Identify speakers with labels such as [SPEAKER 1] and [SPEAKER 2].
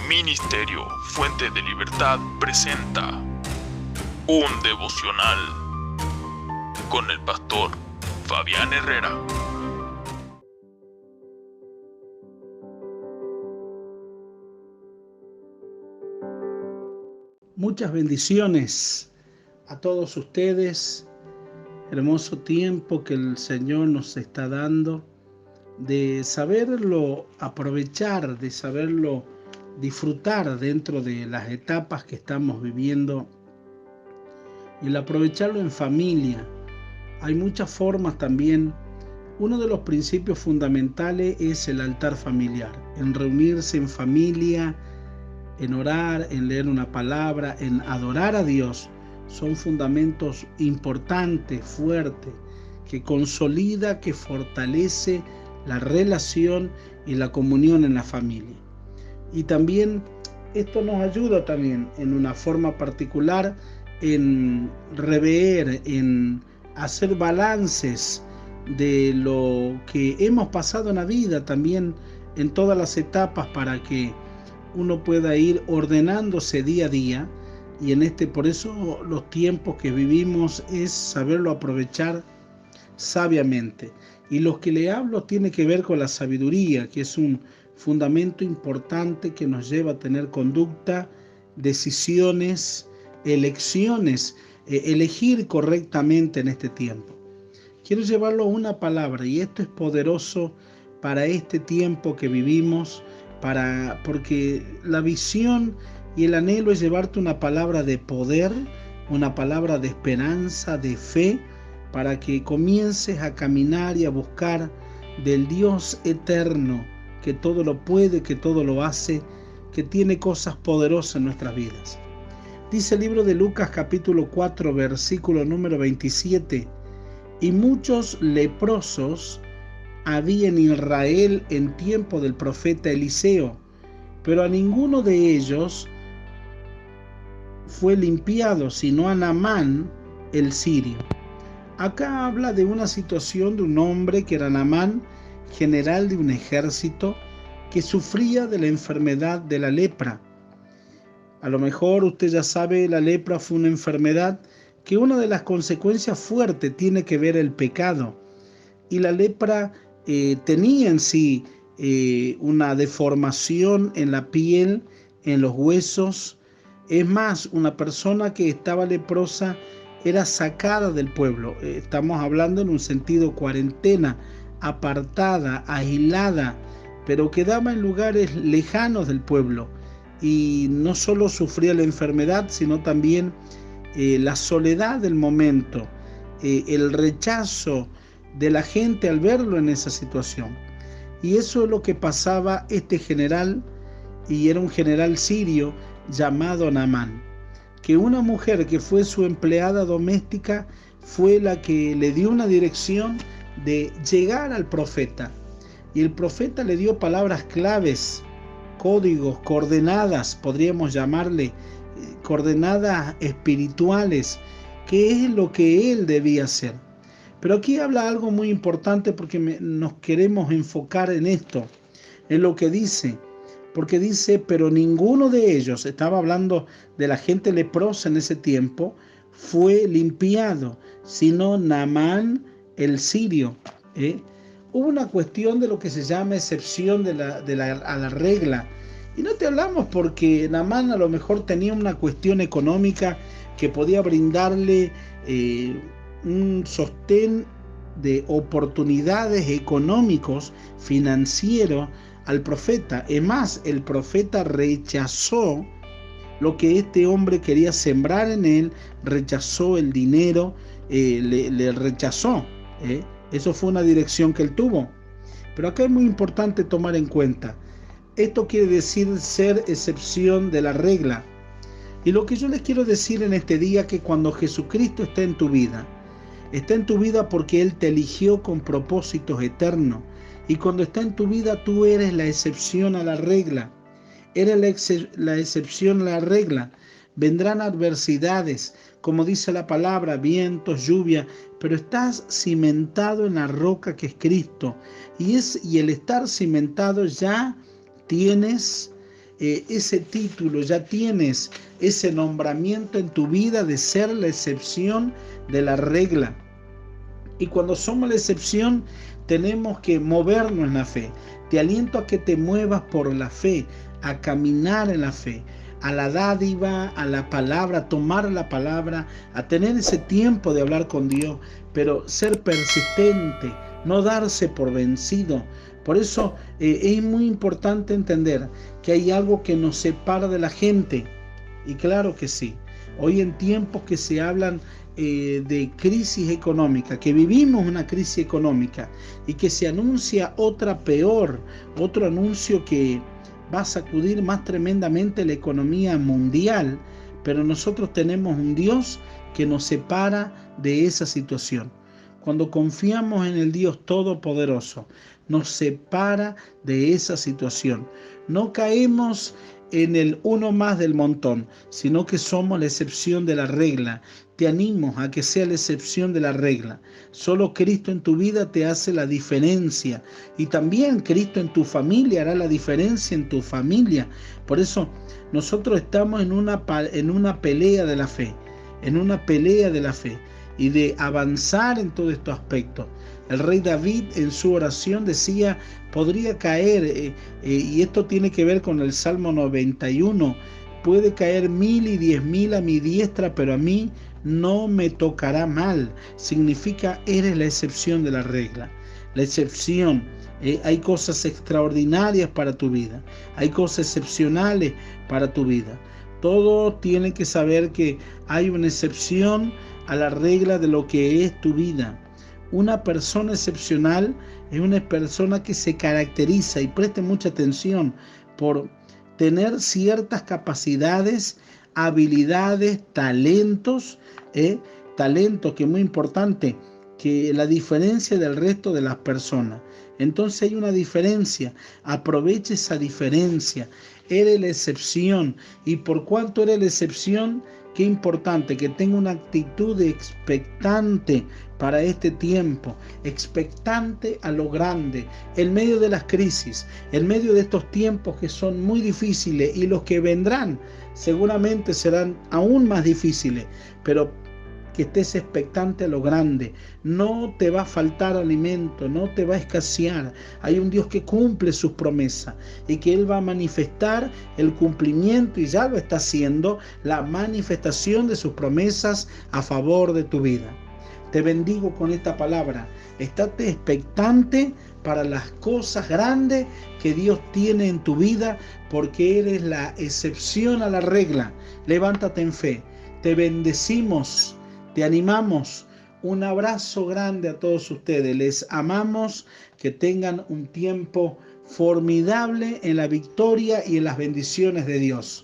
[SPEAKER 1] Ministerio Fuente de Libertad presenta un devocional con el pastor Fabián Herrera.
[SPEAKER 2] Muchas bendiciones a todos ustedes. Hermoso tiempo que el Señor nos está dando de saberlo aprovechar, de saberlo disfrutar dentro de las etapas que estamos viviendo y el aprovecharlo en familia. Hay muchas formas también. Uno de los principios fundamentales es el altar familiar, en reunirse en familia, en orar, en leer una palabra, en adorar a Dios. Son fundamentos importantes, fuertes, que consolida, que fortalece la relación y la comunión en la familia. Y también esto nos ayuda también en una forma particular en rever, en hacer balances de lo que hemos pasado en la vida, también en todas las etapas, para que uno pueda ir ordenándose día a día. Y por eso los tiempos que vivimos es saberlo aprovechar sabiamente. Y lo que le hablo tiene que ver con la sabiduría, que es un fundamento importante que nos lleva a tener conducta, decisiones, elecciones, elegir correctamente en este tiempo. Quiero llevarlo a una palabra, y esto es poderoso para este tiempo que vivimos, porque la visión y el anhelo es llevarte una palabra de poder, una palabra de esperanza, de fe, para que comiences a caminar y a buscar del Dios eterno, que todo lo puede, que todo lo hace, que tiene cosas poderosas en nuestras vidas. Dice el libro de Lucas capítulo 4, versículo número 27, y muchos leprosos había en Israel en tiempo del profeta Eliseo, pero a ninguno de ellos fue limpiado, sino a Naamán el sirio. Acá habla de una situación de un hombre que era Naamán, general de un ejército, que sufría de la enfermedad de la lepra. A lo mejor usted ya sabe, la lepra fue una enfermedad que una de las consecuencias fuertes tiene que ver el pecado. Y la lepra tenía en sí una deformación en la piel, en los huesos. Es más, una persona que estaba leprosa era sacada del pueblo. Estamos hablando en un sentido cuarentena, apartada, aislada, pero quedaba en lugares lejanos del pueblo. Y no solo sufría la enfermedad, sino también la soledad del momento, el rechazo de la gente al verlo en esa situación. Y eso es lo que pasaba este general, y era un general sirio llamado Naamán, que una mujer que fue su empleada doméstica fue la que le dio una dirección de llegar al profeta. Y el profeta le dio palabras claves, códigos, coordenadas, podríamos llamarle coordenadas espirituales, que es lo que él debía hacer. Pero aquí habla algo muy importante, porque nos queremos enfocar en esto, en lo que dice. Porque dice, pero ninguno de ellos, estaba hablando de la gente leprosa en ese tiempo, fue limpiado, sino Naamán el sirio. Hubo una cuestión de lo que se llama excepción a la regla. Y no te hablamos porque Naamán a lo mejor tenía una cuestión económica que podía brindarle un sostén de oportunidades económicos, financieros, al profeta. Es más, el profeta rechazó lo que este hombre quería sembrar en él, rechazó el dinero, le rechazó. Eso fue una dirección que él tuvo. Pero acá es muy importante tomar en cuenta, esto quiere decir ser excepción de la regla. Y lo que yo les quiero decir en este día, que cuando Jesucristo está en tu vida porque Él te eligió con propósitos eternos. Y cuando está en tu vida, tú eres la excepción a la regla. Eres la excepción a la regla. Vendrán adversidades, como dice la palabra, vientos, lluvia, pero estás cimentado en la roca que es Cristo. Y el estar cimentado ya tienes ese título, ya tienes ese nombramiento en tu vida de ser la excepción de la regla. Y cuando somos la excepción, tenemos que movernos en la fe. Te aliento a que te muevas por la fe, a caminar en la fe, a la dádiva, a la palabra, a tomar la palabra, a tener ese tiempo de hablar con Dios, pero ser persistente, no darse por vencido. Por eso es muy importante entender que hay algo que nos separa de la gente. Y claro que sí, hoy en tiempos que se hablan de crisis económica, que vivimos una crisis económica y que se anuncia otra peor, otro anuncio que va a sacudir más tremendamente la economía mundial, pero nosotros tenemos un Dios que nos separa de esa situación. Cuando confiamos en el Dios Todopoderoso, nos separa de esa situación. No caemos en el uno más del montón, sino que somos la excepción de la regla. Te animo a que sea la excepción de la regla. Solo Cristo en tu vida te hace la diferencia. Y también Cristo en tu familia hará la diferencia en tu familia. Por eso nosotros estamos en una pelea de la fe. En una pelea de la fe. Y de avanzar en todos estos aspectos. El rey David en su oración decía, podría caer, y esto tiene que ver con el Salmo 91, puede caer 1000 y 10.000 a mi diestra, pero a mí no me tocará mal. Significa, eres la excepción de la regla. La excepción. Hay cosas extraordinarias para tu vida. Hay cosas excepcionales para tu vida. Todos tienen que saber que hay una excepción a la regla de lo que es tu vida. Una persona excepcional es una persona que se caracteriza, y preste mucha atención, por tener ciertas capacidades, habilidades, talentos, talentos que es muy importante, que la diferencia del resto de las personas. Entonces hay una diferencia, aproveche esa diferencia, eres la excepción, y por cuanto eres la excepción, qué importante que tenga una actitud expectante para este tiempo, expectante a lo grande, en medio de las crisis, en medio de estos tiempos que son muy difíciles, y los que vendrán seguramente serán aún más difíciles, pero que estés expectante a lo grande. No te va a faltar alimento, no te va a escasear. Hay un Dios que cumple sus promesas y que Él va a manifestar el cumplimiento, y ya lo está haciendo, la manifestación de sus promesas a favor de tu vida. Te bendigo con esta palabra. Estate expectante para las cosas grandes que Dios tiene en tu vida, porque eres la excepción a la regla. Levántate en fe. Te bendecimos. Te animamos. Un abrazo grande a todos ustedes. Les amamos. Que tengan un tiempo formidable en la victoria y en las bendiciones de Dios.